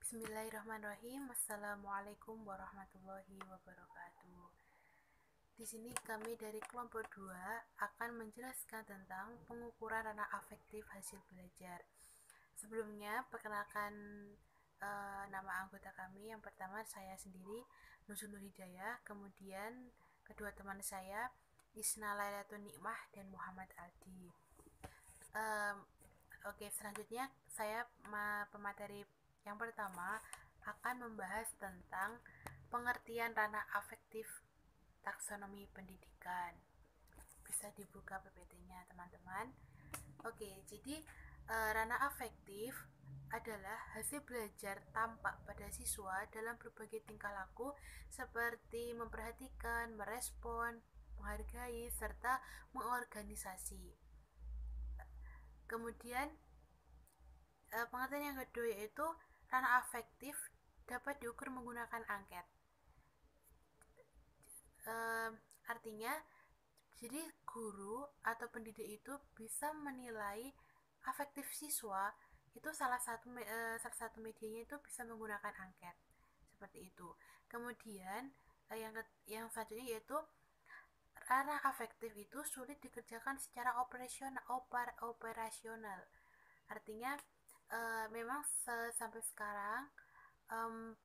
Bismillahirrahmanirrahim. Assalamualaikum warahmatullahi wabarakatuh. Di sini kami dari kelompok 2 akan menjelaskan tentang pengukuran ranah afektif hasil belajar. Sebelumnya, perkenalkan nama anggota kami. Yang pertama saya sendiri, Nuzul Nur Hidayah. Kemudian kedua teman saya, Isna Lailatun Nikmah dan Muhammad Aldi. Selanjutnya saya pemateri yang pertama akan membahas tentang pengertian ranah afektif taksonomi pendidikan. Bisa dibuka PPT-nya, teman-teman. Jadi ranah afektif adalah hasil belajar tampak pada siswa dalam berbagai tingkah laku seperti memperhatikan, merespon, menghargai, serta mengorganisasi. Kemudian pengertian yang kedua yaitu ranah afektif dapat diukur menggunakan angket. Artinya, jadi guru atau pendidik itu bisa menilai afektif siswa itu salah satu medianya itu bisa menggunakan angket seperti itu. Kemudian yang selanjutnya yaitu ranah afektif itu sulit dikerjakan secara operasional. Artinya memang sampai sekarang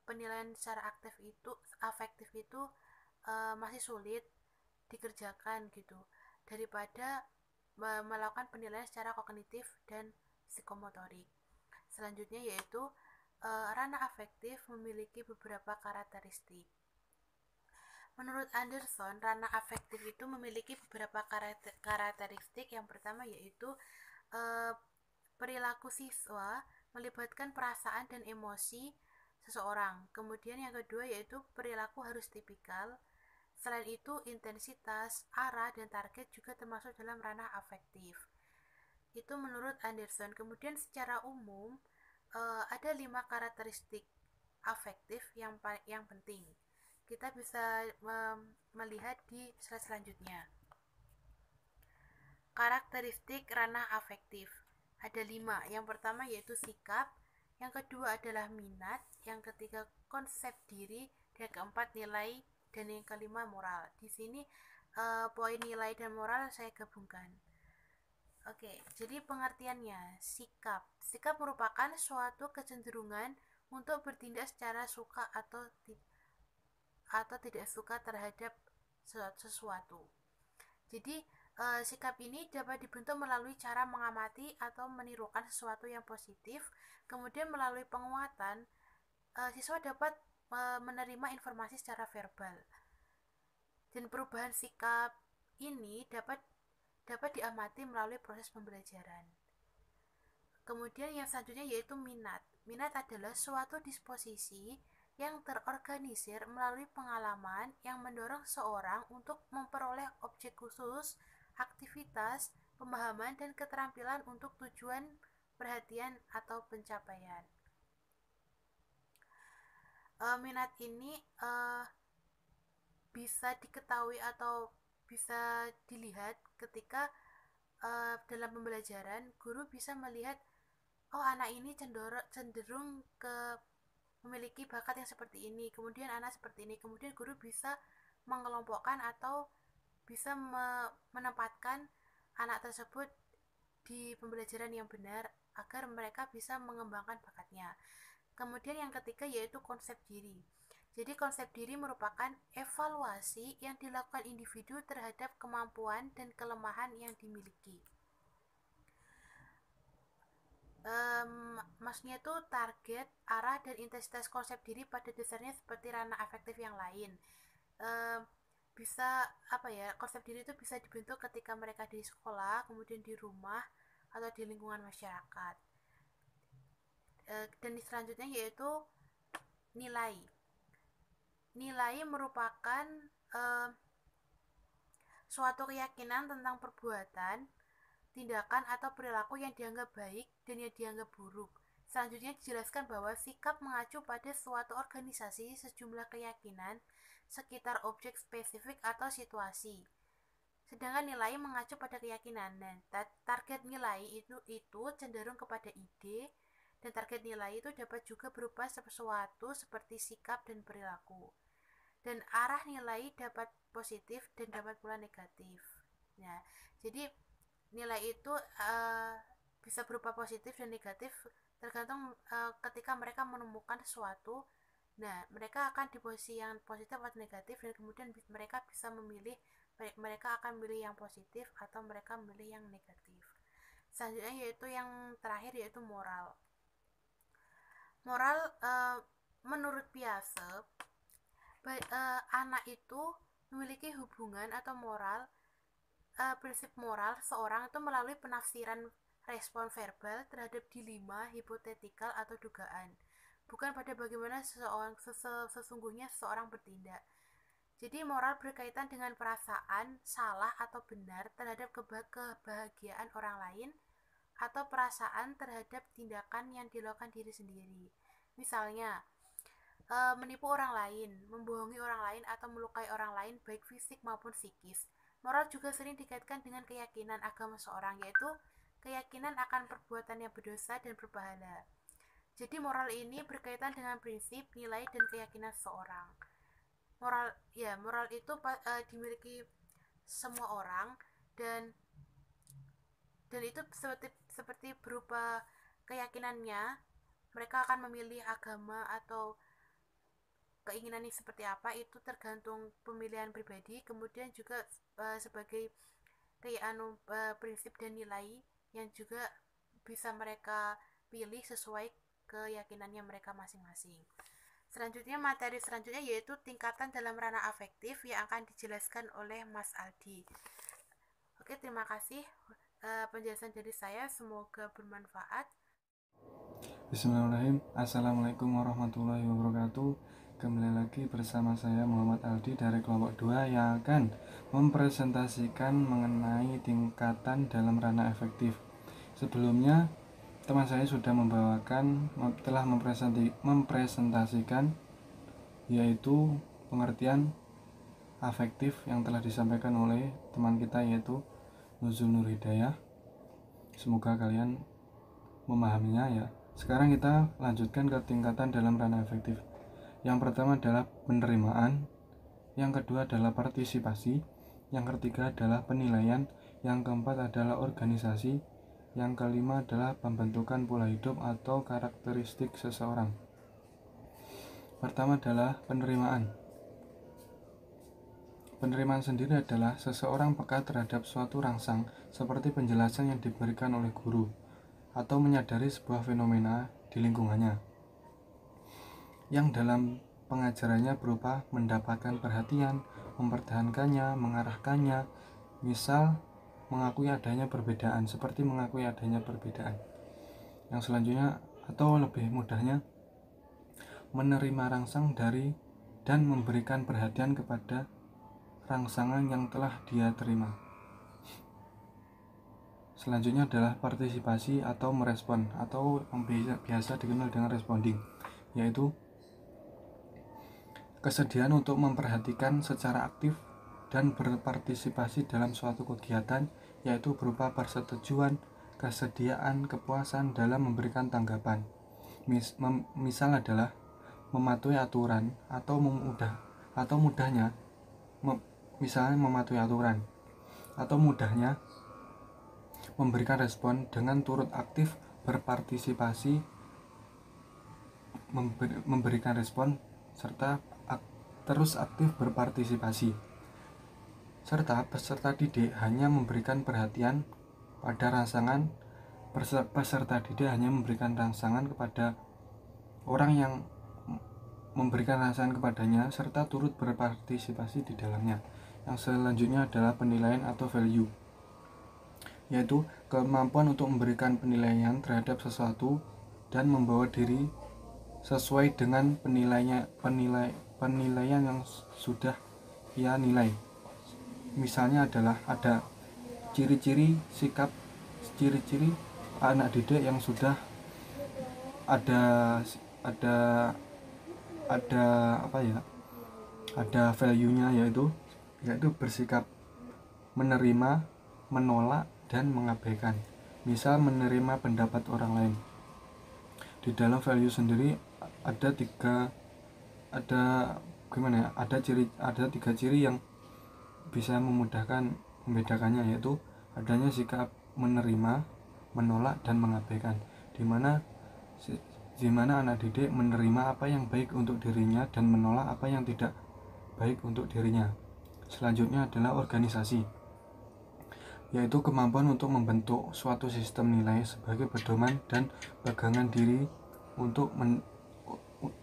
penilaian secara afektif itu masih sulit dikerjakan gitu daripada melakukan penilaian secara kognitif dan psikomotorik. Selanjutnya yaitu ranah afektif memiliki beberapa karakteristik. Menurut Anderson, ranah afektif itu memiliki beberapa karakteristik. Yang pertama yaitu perilaku siswa melibatkan perasaan dan emosi seseorang. Kemudian yang kedua yaitu perilaku harus tipikal. Selain itu, intensitas, arah, dan target juga termasuk dalam ranah afektif. Itu menurut Anderson. Kemudian secara umum ada 5 karakteristik afektif yang penting. Kita bisa melihat di slide selanjutnya. Karakteristik ranah afektif ada 5. Yang pertama yaitu sikap, yang kedua adalah minat, yang ketiga konsep diri, dan keempat nilai, dan yang kelima moral. Di sini poin nilai dan moral saya gabungkan. Jadi pengertiannya, sikap merupakan suatu kecenderungan untuk bertindak secara suka atau tidak suka terhadap sesuatu. Jadi sikap ini dapat dibentuk melalui cara mengamati atau menirukan sesuatu yang positif. Kemudian melalui penguatan, siswa dapat menerima informasi secara verbal. Dan perubahan sikap ini dapat diamati melalui proses pembelajaran. Kemudian yang selanjutnya yaitu minat. Minat adalah suatu disposisi yang terorganisir melalui pengalaman yang mendorong seorang untuk memperoleh objek khusus, aktivitas, pemahaman, dan keterampilan untuk tujuan, perhatian, atau pencapaian. Minat ini bisa diketahui atau bisa dilihat ketika dalam pembelajaran guru bisa melihat anak ini cenderung ke memiliki bakat yang seperti ini, kemudian anak seperti ini, kemudian guru bisa mengelompokkan atau bisa menempatkan anak tersebut di pembelajaran yang benar agar mereka bisa mengembangkan bakatnya. Kemudian yang ketiga yaitu konsep diri. Jadi konsep diri merupakan evaluasi yang dilakukan individu terhadap kemampuan dan kelemahan yang dimiliki. Maksudnya itu target, arah, dan intensitas konsep diri pada dasarnya seperti ranah afektif yang lain. Konsep diri itu bisa dibentuk ketika mereka di sekolah, kemudian di rumah, atau di lingkungan masyarakat. Dan selanjutnya yaitu nilai. Nilai merupakan suatu keyakinan tentang perbuatan, tindakan atau perilaku yang dianggap baik dan yang dianggap buruk. Selanjutnya dijelaskan bahwa sikap mengacu pada suatu organisasi sejumlah keyakinan sekitar objek spesifik atau situasi. Sedangkan nilai mengacu pada keyakinan. Dan target nilai itu cenderung kepada ide Dan target nilai itu dapat juga berupa sesuatu seperti sikap dan perilaku. Dan arah nilai dapat positif dan dapat pula negatif. Nah, jadi nilai itu bisa berupa positif dan negatif tergantung ketika mereka menemukan sesuatu. Nah, mereka akan di posisi yang positif atau negatif, dan kemudian mereka bisa memilih, mereka akan memilih yang positif atau mereka memilih yang negatif. Selanjutnya yaitu yang terakhir, yaitu moral. Moral menurut Piaget, anak itu memiliki hubungan atau moral, prinsip moral seorang itu melalui penafsiran respon verbal terhadap dilema, hipotetikal atau dugaan, bukan pada bagaimana sesungguhnya seseorang bertindak. Jadi moral berkaitan dengan perasaan salah atau benar terhadap kebahagiaan orang lain, atau perasaan terhadap tindakan yang dilakukan diri sendiri. Misalnya, menipu orang lain, membohongi orang lain, atau melukai orang lain baik fisik maupun psikis. Moral juga sering dikaitkan dengan keyakinan agama seorang, yaitu keyakinan akan perbuatan yang berdosa dan berpahala. Jadi moral ini berkaitan dengan prinsip, nilai, dan keyakinan seseorang. Moral itu dimiliki semua orang, dan itu seperti berupa keyakinannya. Mereka akan memilih agama atau keinginannya seperti apa, itu tergantung pemilihan pribadi. Kemudian juga sebagai prinsip dan nilai yang juga bisa mereka pilih sesuai keyakinannya mereka masing-masing. Selanjutnya, materi selanjutnya yaitu tingkatan dalam ranah afektif yang akan dijelaskan oleh Mas Aldi. Oke, terima kasih penjelasan dari saya, semoga bermanfaat. Bismillahirrahmanirrahim. Assalamualaikum warahmatullahi wabarakatuh. Kembali lagi bersama saya Muhammad Aldi dari kelompok 2 yang akan mempresentasikan mengenai tingkatan dalam ranah efektif. Sebelumnya teman saya sudah telah mempresentasikan yaitu pengertian afektif yang telah disampaikan oleh teman kita yaitu Nuzul Nur Hidayah. Semoga kalian memahaminya ya. Sekarang kita lanjutkan ke tingkatan dalam ranah efektif. Yang pertama adalah penerimaan, yang kedua adalah partisipasi, yang ketiga adalah penilaian, yang keempat adalah organisasi, yang kelima adalah pembentukan pola hidup atau karakteristik seseorang. Pertama adalah penerimaan. Penerimaan sendiri adalah seseorang peka terhadap suatu rangsang seperti penjelasan yang diberikan oleh guru, atau menyadari sebuah fenomena di lingkungannya yang dalam pengajarannya berupa mendapatkan perhatian, mempertahankannya, mengarahkannya. Misal, mengakui adanya perbedaan, seperti mengakui adanya perbedaan. Yang selanjutnya atau lebih mudahnya, menerima rangsang dari dan memberikan perhatian kepada rangsangan yang telah dia terima. Selanjutnya adalah partisipasi atau merespon, atau yang biasa dikenal dengan responding, yaitu kesediaan untuk memperhatikan secara aktif dan berpartisipasi dalam suatu kegiatan, yaitu berupa persetujuan, kesediaan, kepuasan dalam memberikan tanggapan. Misal adalah mematuhi aturan atau mudahnya misalnya mematuhi aturan atau mudahnya memberikan respon dengan turut aktif berpartisipasi, memberikan respon serta terus aktif berpartisipasi. Serta peserta didik hanya memberikan perhatian pada rangsangan, peserta didik hanya memberikan rangsangan kepada orang yang memberikan rangsangan kepadanya serta turut berpartisipasi di dalamnya. Yang selanjutnya adalah penilaian atau value, yaitu kemampuan untuk memberikan penilaian terhadap sesuatu dan membawa diri sesuai dengan penilaian yang sudah ia nilai. Misalnya adalah ada ciri-ciri anak didik yang sudah ada value-nya, yaitu bersikap menerima, menolak, dan mengabaikan. Misal menerima pendapat orang lain. Di dalam value sendiri ada tiga ciri yang bisa memudahkan membedakannya, yaitu adanya sikap menerima, menolak, dan mengabaikan, di mana anak didik menerima apa yang baik untuk dirinya dan menolak apa yang tidak baik untuk dirinya. Selanjutnya adalah organisasi, yaitu kemampuan untuk membentuk suatu sistem nilai sebagai pedoman dan pegangan diri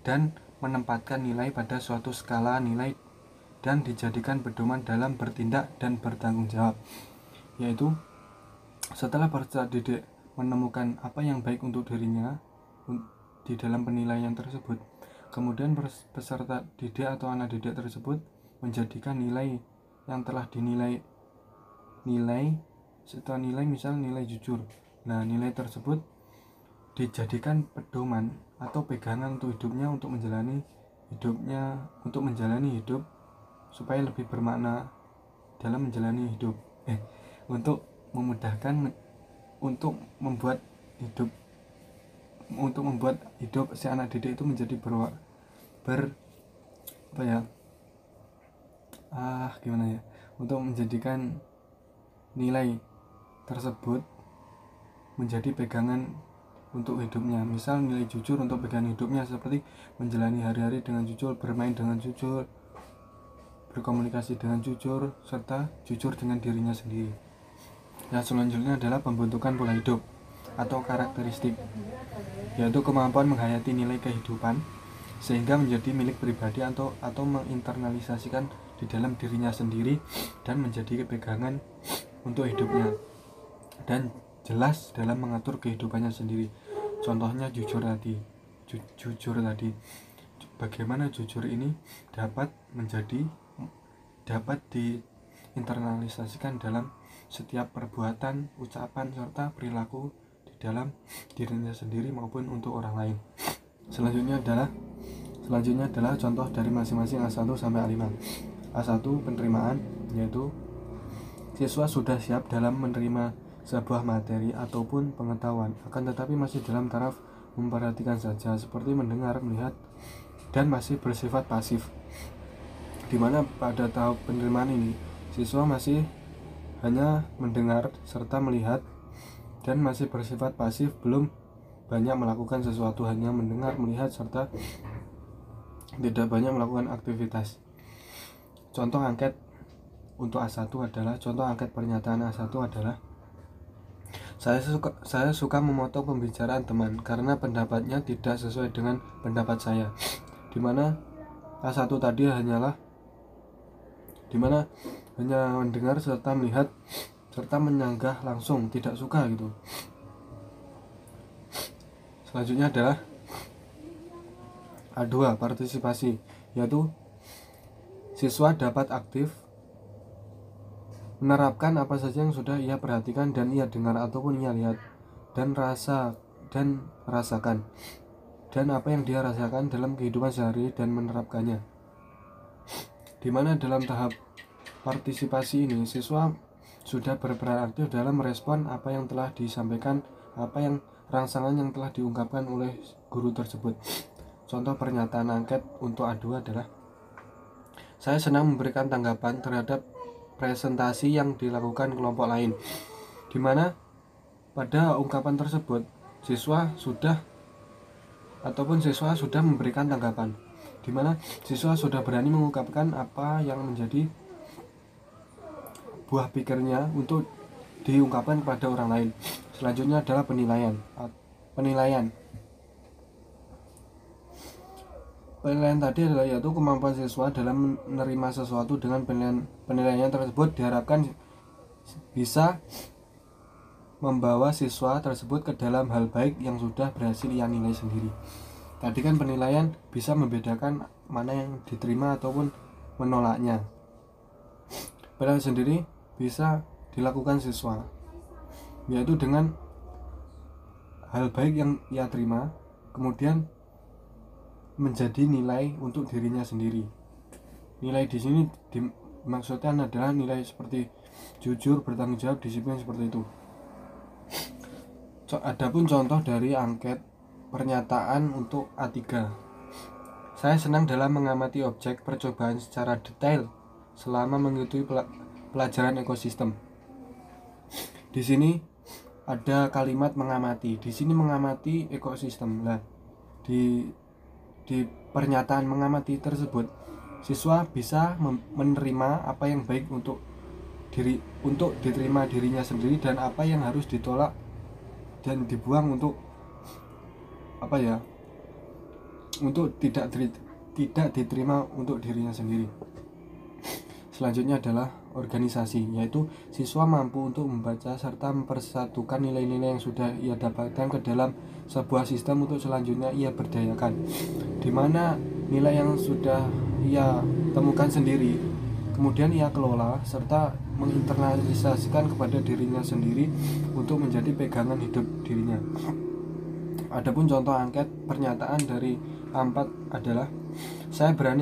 dan menempatkan nilai pada suatu skala nilai dan dijadikan pedoman dalam bertindak dan bertanggung jawab. Yaitu setelah peserta didik menemukan apa yang baik untuk dirinya di dalam penilaian tersebut, kemudian peserta didik atau anak didik tersebut menjadikan nilai yang telah dinilai setelah misal nilai jujur. Nah, nilai tersebut dijadikan pedoman atau pegangan untuk hidupnya, untuk menjalani hidup supaya lebih bermakna dalam menjalani hidup. Untuk memudahkan untuk membuat hidup si anak didik itu menjadi untuk menjadikan nilai tersebut menjadi pegangan untuk hidupnya. Misal nilai jujur untuk pegangan hidupnya seperti menjalani hari-hari dengan jujur, bermain dengan jujur, berkomunikasi dengan jujur, serta jujur dengan dirinya sendiri. Yang selanjutnya adalah pembentukan pola hidup atau karakteristik, yaitu kemampuan menghayati nilai kehidupan sehingga menjadi milik pribadi atau menginternalisasikan di dalam dirinya sendiri dan menjadi pegangan untuk hidupnya dan jelas dalam mengatur kehidupannya sendiri. Contohnya jujur tadi. Bagaimana jujur ini dapat diinternalisasikan dalam setiap perbuatan, ucapan, serta perilaku di dalam dirinya sendiri maupun untuk orang lain. Selanjutnya adalah contoh dari masing-masing A1 sampai A5. A1 penerimaan, yaitu siswa sudah siap dalam menerima sebuah materi ataupun pengetahuan, akan tetapi masih dalam taraf memperhatikan saja, seperti mendengar, melihat, dan masih bersifat pasif. Di mana pada tahap penerimaan ini siswa masih hanya mendengar serta melihat dan masih bersifat pasif, belum banyak melakukan sesuatu, hanya mendengar, melihat, serta tidak banyak melakukan aktivitas. Contoh angket untuk A1 adalah, contoh angket pernyataan A1 adalah, saya suka memotong pembicaraan teman karena pendapatnya tidak sesuai dengan pendapat saya. Di mana A1 tadi hanya mendengar serta melihat serta menyanggah langsung, tidak suka gitu. Selanjutnya adalah A2 partisipasi, yaitu siswa dapat aktif menerapkan apa saja yang sudah ia perhatikan dan ia dengar ataupun ia lihat dan rasakan, dan apa yang dia rasakan dalam kehidupan sehari dan menerapkannya. Di mana dalam tahap partisipasi ini siswa sudah berperan aktif dalam merespon apa yang telah disampaikan, rangsangan yang telah diungkapkan oleh guru tersebut. Contoh pernyataan angket untuk A2 adalah, saya senang memberikan tanggapan terhadap presentasi yang dilakukan kelompok lain. Di mana pada ungkapan tersebut siswa sudah memberikan tanggapan, di mana siswa sudah berani mengungkapkan apa yang menjadi buah pikirnya untuk diungkapkan kepada orang lain. Selanjutnya adalah penilaian. Penilaian tadi adalah yaitu kemampuan siswa dalam menerima sesuatu dengan penilaian tersebut diharapkan bisa membawa siswa tersebut ke dalam hal baik yang sudah berhasil ia nilai sendiri. Tadi kan penilaian bisa membedakan mana yang diterima ataupun menolaknya. Penilaian sendiri bisa dilakukan siswa, yaitu dengan hal baik yang ia terima kemudian menjadi nilai untuk dirinya sendiri. Nilai di sini maksudnya adalah nilai seperti jujur, bertanggung jawab, disiplin, seperti itu. Adapun contoh dari angket pernyataan untuk A3. Saya senang dalam mengamati objek percobaan secara detail selama mengikuti pelajaran ekosistem. Di sini ada kalimat mengamati. Di sini mengamati ekosistem. Nah, di pernyataan mengamati tersebut, siswa bisa menerima apa yang baik untuk diterima dirinya sendiri dan apa yang harus ditolak dan dibuang untuk untuk tidak diterima untuk dirinya sendiri. Selanjutnya adalah organisasi, yaitu siswa mampu untuk membaca serta mempersatukan nilai-nilai yang sudah ia dapatkan ke dalam sebuah sistem untuk selanjutnya ia berdayakan, di mana nilai yang sudah ia temukan sendiri kemudian ia kelola serta menginternalisasikan kepada dirinya sendiri untuk menjadi pegangan hidup dirinya. Adapun contoh angket pernyataan dari A4 adalah, saya berani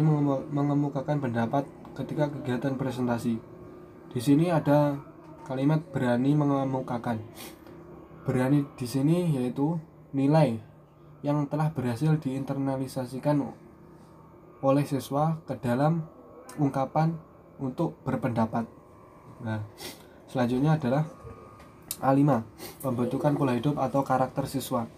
mengemukakan pendapat ketika kegiatan presentasi. Di sini ada kalimat berani mengemukakan. Berani di sini yaitu nilai yang telah berhasil diinternalisasikan oleh siswa ke dalam ungkapan untuk berpendapat. Nah, selanjutnya adalah A5, pembentukan pola hidup atau karakter siswa,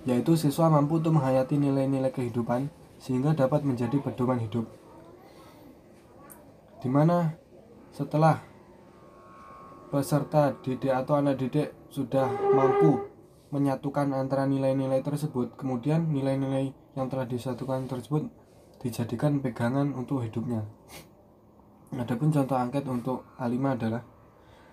yaitu siswa mampu untuk menghayati nilai-nilai kehidupan sehingga dapat menjadi pedoman hidup, di mana setelah peserta didik atau anak didik sudah mampu menyatukan antara nilai-nilai tersebut, kemudian nilai-nilai yang telah disatukan tersebut dijadikan pegangan untuk hidupnya. Adapun contoh angket untuk A5 adalah,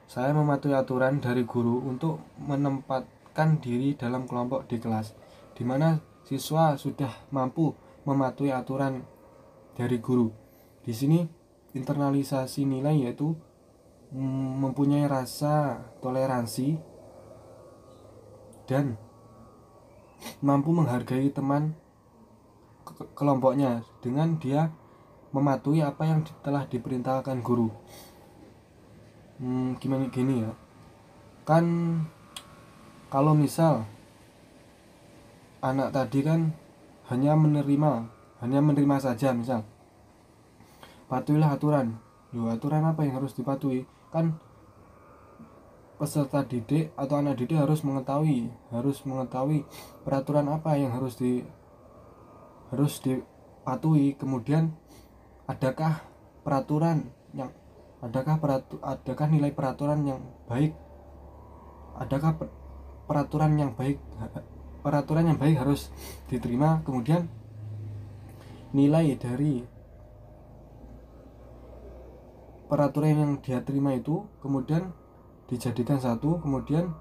saya mematuhi aturan dari guru untuk menempatkan diri dalam kelompok di kelas, di mana siswa sudah mampu mematuhi aturan dari guru. Di sini internalisasi nilai yaitu mempunyai rasa toleransi dan mampu menghargai teman kelompoknya dengan dia mematuhi apa yang telah diperintahkan guru. Gimana gini ya, kan kalau misal anak tadi kan hanya menerima saja, misal patuhilah aturan. Aturan apa yang harus dipatuhi? Kan peserta didik atau anak didik harus mengetahui peraturan apa yang harus dipatuhi. Kemudian adakah nilai peraturan yang baik? Adakah peraturan yang baik harus diterima? Kemudian nilai dari peraturan yang dia terima itu kemudian dijadikan satu, kemudian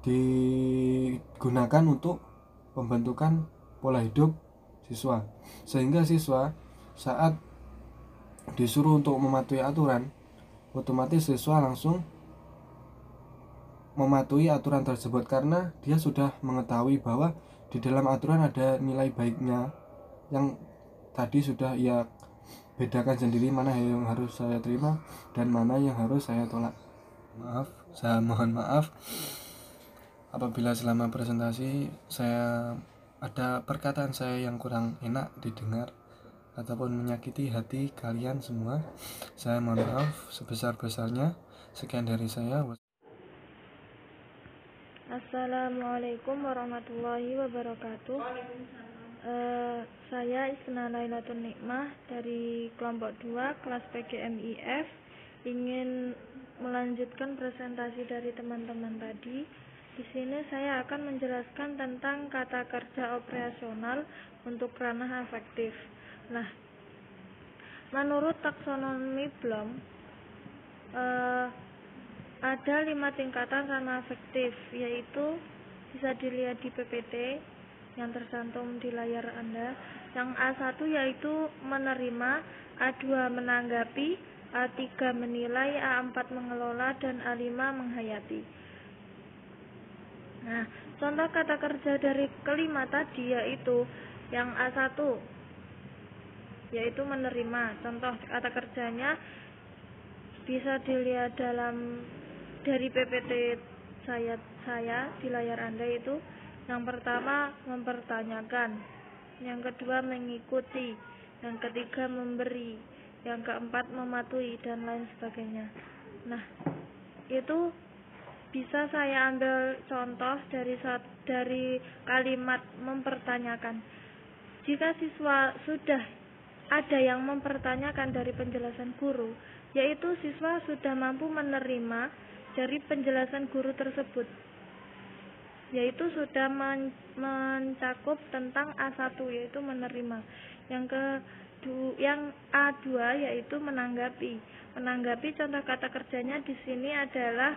digunakan untuk pembentukan pola hidup siswa, sehingga siswa saat disuruh untuk mematuhi aturan, otomatis siswa langsung mematuhi aturan tersebut karena dia sudah mengetahui bahwa di dalam aturan ada nilai baiknya yang tadi sudah ia bedakan sendiri, mana yang harus saya terima dan mana yang harus saya tolak. Saya mohon maaf apabila selama presentasi saya ada perkataan saya yang kurang enak didengar ataupun menyakiti hati kalian semua. Saya mohon maaf sebesar-besarnya. Sekian dari saya. Assalamualaikum warahmatullahi wabarakatuh. Saya Isna Lailatun Nikmah dari kelompok 2 kelas PGMIF ingin melanjutkan presentasi dari teman-teman tadi. Di sini saya akan menjelaskan tentang kata kerja operasional untuk ranah afektif. Nah, menurut taksonomi Bloom ada 5 tingkatan ranah afektif, yaitu bisa dilihat di PPT yang tercantum di layar Anda. Yang A1 yaitu menerima, A2 menanggapi, A3 menilai, A4 mengelola, dan A5 menghayati. Nah, contoh kata kerja dari kelima tadi yaitu yang A1 yaitu menerima. Contoh kata kerjanya bisa dilihat dari PPT saya di layar Anda itu yang pertama mempertanyakan, yang kedua mengikuti, yang ketiga memberi, yang keempat mematuhi, dan lain sebagainya. Nah, itu bisa saya ambil contoh dari kalimat mempertanyakan. Jika siswa sudah ada yang mempertanyakan dari penjelasan guru, yaitu siswa sudah mampu menerima dari penjelasan guru tersebut, yaitu sudah mencakup tentang A1 yaitu menerima. Yang A2 yaitu menanggapi. Menanggapi contoh kata kerjanya di sini adalah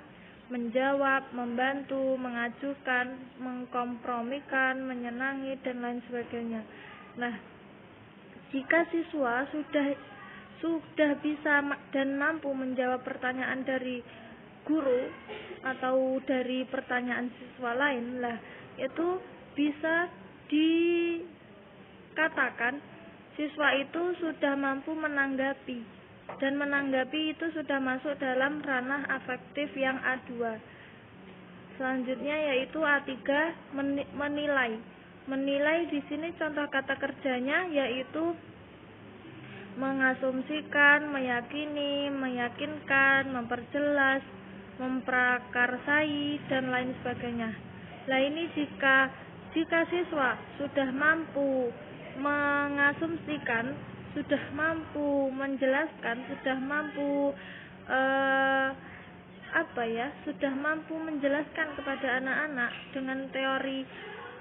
menjawab, membantu, mengajukan, mengkompromikan, menyenangi, dan lain sebagainya. Nah, jika siswa sudah bisa dan mampu menjawab pertanyaan dari guru atau dari pertanyaan siswa lain, lah itu bisa dikatakan siswa itu sudah mampu menanggapi, dan menanggapi itu sudah masuk dalam ranah afektif yang A2. Selanjutnya yaitu A3, menilai. Menilai di sini contoh kata kerjanya yaitu mengasumsikan, meyakini, meyakinkan, memperjelas, memprakarsai, dan lain sebagainya. Nah, ini jika siswa sudah mampu mengasumsikan, sudah mampu menjelaskan, sudah mampu sudah mampu menjelaskan kepada anak-anak dengan teori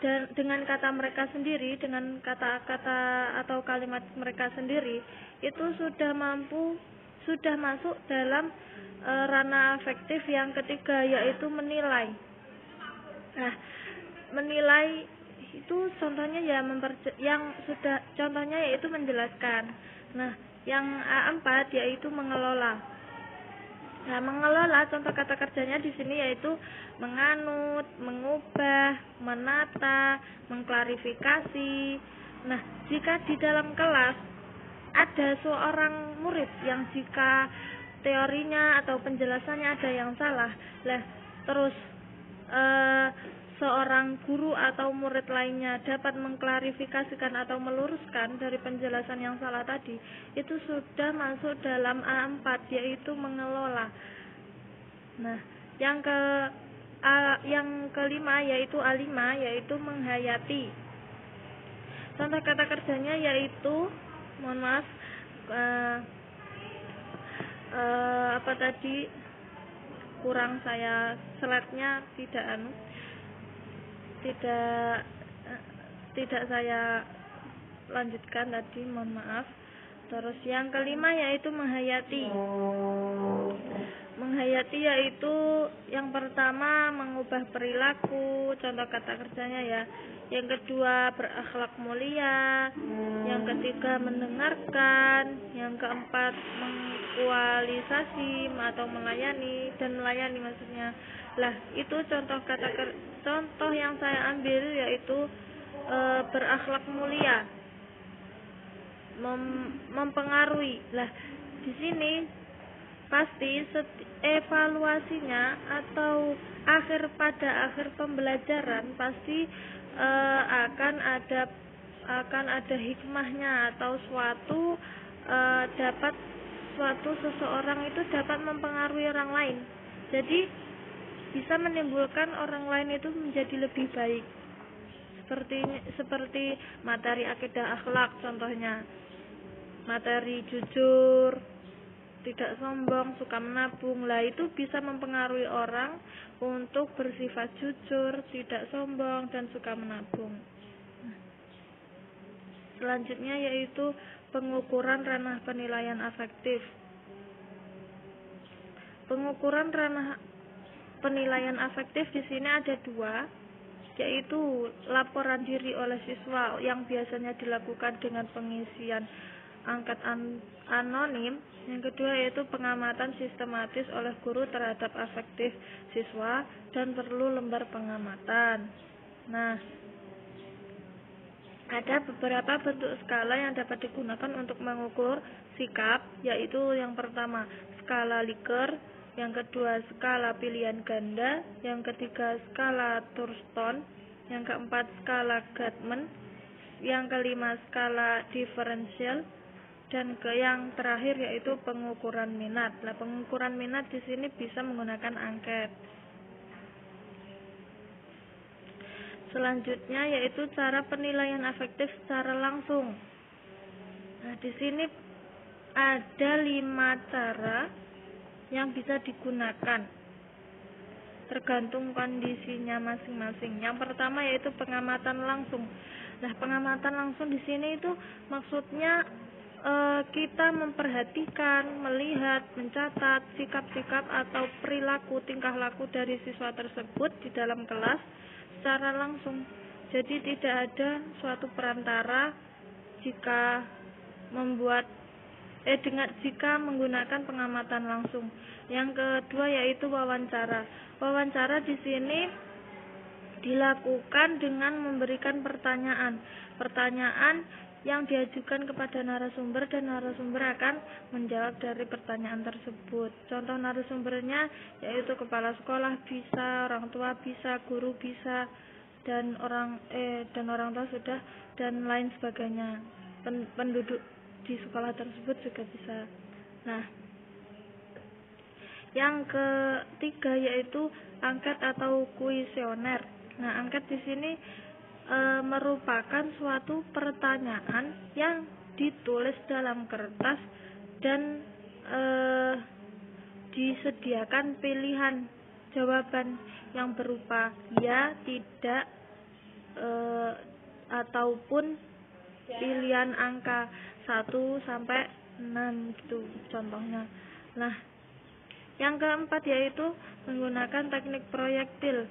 dan dengan kata mereka sendiri, dengan kata-kata atau kalimat mereka sendiri, itu sudah masuk dalam ranah afektif yang ketiga yaitu menilai. Nah, menilai itu contohnya contohnya yaitu menjelaskan. Nah, yang A4 yaitu mengelola. Nah, mengelola contoh kata kerjanya di sini yaitu menganut, mengubah, menata, mengklarifikasi. Nah, jika di dalam kelas ada seorang murid yang jika teorinya atau penjelasannya ada yang salah, terus seorang guru atau murid lainnya dapat mengklarifikasikan atau meluruskan dari penjelasan yang salah tadi, itu sudah masuk dalam A4 yaitu mengelola. Nah, yang kelima yaitu A5 yaitu menghayati. Contoh kata kerjanya yaitu kurang saya slide-nya tidak saya lanjutkan tadi, mohon maaf. Terus yang kelima yaitu menghayati. Menghayati yaitu yang pertama mengubah perilaku, contoh kata kerjanya ya. Yang kedua berakhlak mulia, yang ketiga mendengarkan, yang keempat mengkualisasi atau melayani maksudnya. Lah, itu contoh yang saya ambil yaitu berakhlak mulia, mempengaruhi. Lah, di sini pasti evaluasinya atau pada akhir pembelajaran pasti akan ada hikmahnya atau seseorang itu dapat mempengaruhi orang lain. Jadi bisa menimbulkan orang lain itu menjadi lebih baik. Seperti materi akidah akhlak contohnya. Materi jujur, tidak sombong, suka menabung. Lah, itu bisa mempengaruhi orang untuk bersifat jujur, tidak sombong, dan suka menabung. Selanjutnya yaitu pengukuran ranah penilaian afektif. Pengukuran ranah penilaian afektif di sini ada dua, yaitu laporan diri oleh siswa yang biasanya dilakukan dengan pengisian angket anonim. Yang kedua yaitu pengamatan sistematis oleh guru terhadap afektif siswa dan perlu lembar pengamatan. Nah, ada beberapa bentuk skala yang dapat digunakan untuk mengukur sikap, yaitu yang pertama skala Likert, yang kedua skala pilihan ganda, yang ketiga skala Thurston, yang keempat skala Gatman, yang kelima skala diferensial, dan yang terakhir yaitu pengukuran minat. Nah, pengukuran minat di sini bisa menggunakan angket. Selanjutnya yaitu cara penilaian afektif secara langsung. Nah, di sini ada 5 cara yang bisa digunakan tergantung kondisinya masing-masing. Yang pertama yaitu pengamatan langsung. Nah, pengamatan langsung di sini itu maksudnya kita memperhatikan, melihat, mencatat sikap-sikap atau perilaku tingkah laku dari siswa tersebut di dalam kelas secara langsung. Jadi tidak ada suatu perantara jika jika menggunakan pengamatan langsung. Yang kedua yaitu wawancara. Wawancara di sini dilakukan dengan memberikan pertanyaan yang diajukan kepada narasumber, dan narasumber akan menjawab dari pertanyaan tersebut. Contoh narasumbernya yaitu kepala sekolah bisa, orang tua bisa, guru bisa, dan orang tua sudah, dan lain sebagainya. Penduduk di sekolah tersebut juga bisa. Nah, yang ketiga yaitu angket atau kuesioner. Nah, angket di sini merupakan suatu pertanyaan yang ditulis dalam kertas dan disediakan pilihan jawaban yang berupa ya, tidak, ataupun pilihan angka 1 sampai 6 gitu contohnya. Nah, yang keempat yaitu menggunakan teknik proyektil.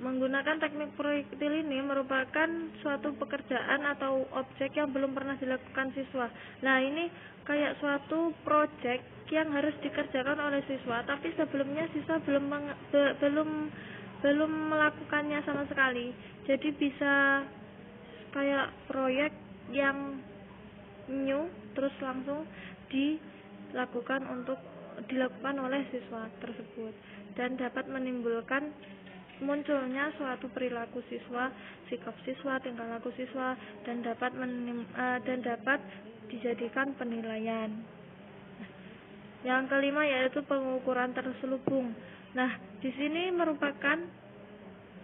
Menggunakan teknik proyektil ini merupakan suatu pekerjaan atau objek yang belum pernah dilakukan siswa. Nah, ini kayak suatu proyek yang harus dikerjakan oleh siswa, tapi sebelumnya siswa belum melakukannya sama sekali. Jadi bisa kayak proyek yang new terus langsung dilakukan oleh siswa tersebut, dan dapat menimbulkan munculnya suatu perilaku siswa, sikap siswa, tingkah laku siswa, dan dapat dijadikan penilaian. Yang kelima yaitu pengukuran terselubung. Nah, di sini merupakan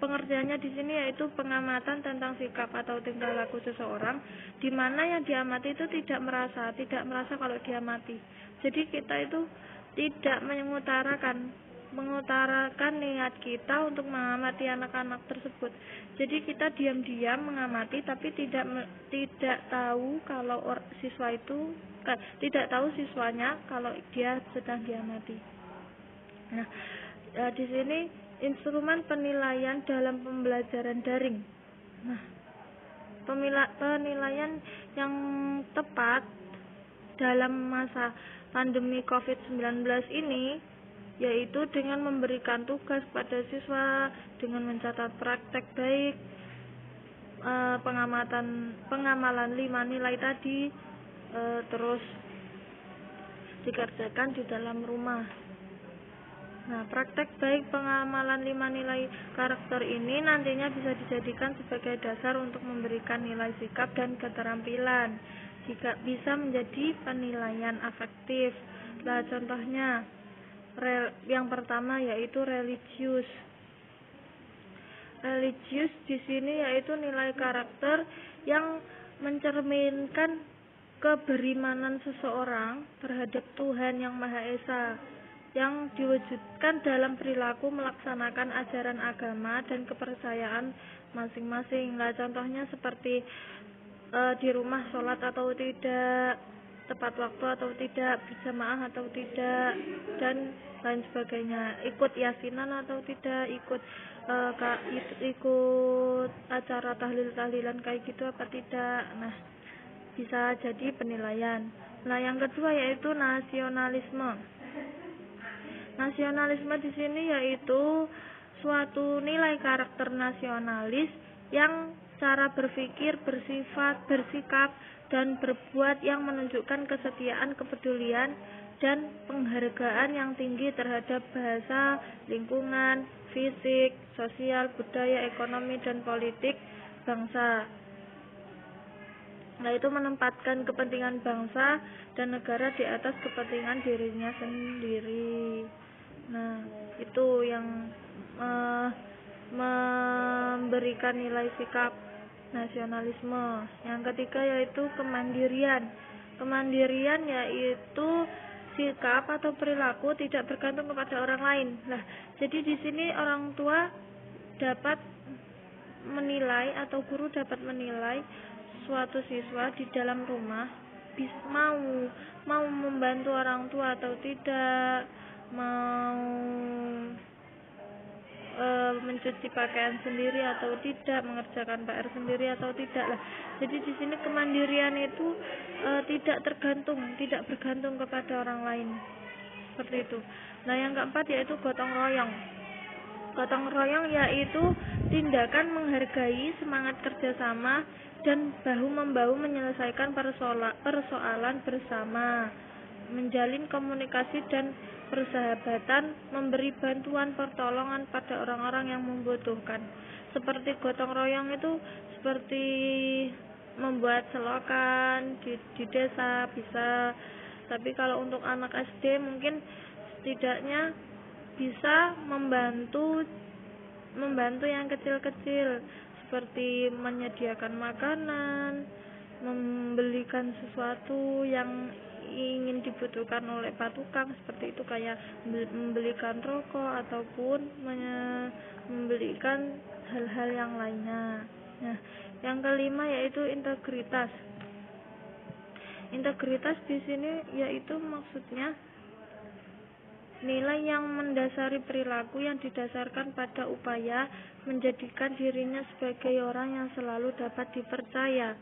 pengertiannya di sini yaitu pengamatan tentang sikap atau tingkah laku seseorang, di mana yang diamati itu tidak merasa kalau diamati. Jadi kita itu tidak mengutarakan niat kita untuk mengamati anak-anak tersebut. Jadi kita diam-diam mengamati, tapi tidak tahu kalau siswanya kalau dia sedang diamati. Nah, di sini instrumen penilaian dalam pembelajaran daring. Nah, penilaian yang tepat dalam masa pandemi COVID-19 ini yaitu dengan memberikan tugas pada siswa, dengan mencatat praktek baik, pengamalan 5 nilai tadi, terus dikerjakan di dalam rumah. Nah, praktek baik pengamalan 5 nilai karakter ini nantinya bisa dijadikan sebagai dasar untuk memberikan nilai sikap dan keterampilan, jika bisa menjadi penilaian afektif. Nah, contohnya yang pertama yaitu religius. Religius di sini yaitu nilai karakter yang mencerminkan keberimanan seseorang terhadap Tuhan Yang Maha Esa, yang diwujudkan dalam perilaku melaksanakan ajaran agama dan kepercayaan masing-masing. Nah, contohnya seperti di rumah sholat atau tidak, tepat waktu atau tidak, berjamaah atau tidak, dan lain sebagainya, ikut yasinan atau tidak, ikut acara tahlil-tahlilan kayak gitu apa tidak. Nah, bisa jadi penilaian. Nah, yang kedua yaitu nasionalisme. Nasionalisme di sini yaitu suatu nilai karakter nasionalis yang cara berpikir, bersifat, bersikap, dan berbuat yang menunjukkan kesetiaan, kepedulian, dan penghargaan yang tinggi terhadap bahasa, lingkungan, fisik, sosial, budaya, ekonomi, dan politik bangsa. Nah, itu menempatkan kepentingan bangsa dan negara di atas kepentingan dirinya sendiri. Nah, itu yang memberikan nilai sikap nasionalisme. Yang ketiga yaitu kemandirian. Kemandirian yaitu sikap atau perilaku tidak bergantung kepada orang lain. Nah, jadi di sini orang tua dapat menilai atau guru dapat menilai suatu siswa di dalam rumah mau membantu orang tua atau tidak, mau mencuci pakaian sendiri atau tidak, mengerjakan PR sendiri atau tidak lah. Jadi di sini kemandirian itu tidak bergantung kepada orang lain, seperti itu. Nah, yang keempat yaitu gotong royong. Gotong royong yaitu tindakan menghargai semangat kerjasama dan bahu-membahu menyelesaikan persoalan bersama, menjalin komunikasi dan persahabatan, memberi bantuan pertolongan pada orang-orang yang membutuhkan. Seperti gotong royong itu seperti membuat selokan di desa bisa, tapi kalau untuk anak SD mungkin setidaknya bisa membantu yang kecil-kecil seperti menyediakan makanan, membelikan sesuatu yang ingin dibutuhkan oleh Pak Tukang, seperti itu, kayak membelikan rokok ataupun membelikan hal-hal yang lainnya. Nah, yang kelima yaitu integritas. Integritas di sini yaitu maksudnya nilai yang mendasari perilaku yang didasarkan pada upaya menjadikan dirinya sebagai orang yang selalu dapat dipercaya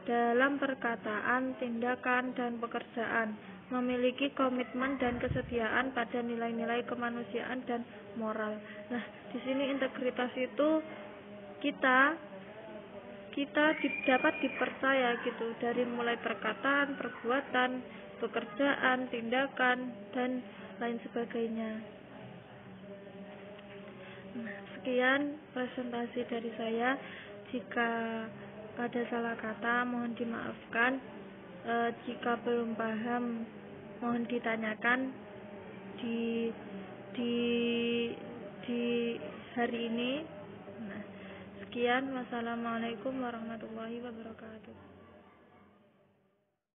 dalam perkataan, tindakan, dan pekerjaan, memiliki komitmen dan kesetiaan pada nilai-nilai kemanusiaan dan moral. Nah, di sini integritas itu kita dapat dipercaya gitu, dari mulai perkataan, perbuatan, pekerjaan, tindakan, dan lain sebagainya. Nah, sekian presentasi dari saya. Jika ada salah kata mohon dimaafkan. Jika belum paham mohon ditanyakan di hari ini. Nah, sekian. Wassalamualaikum warahmatullahi wabarakatuh.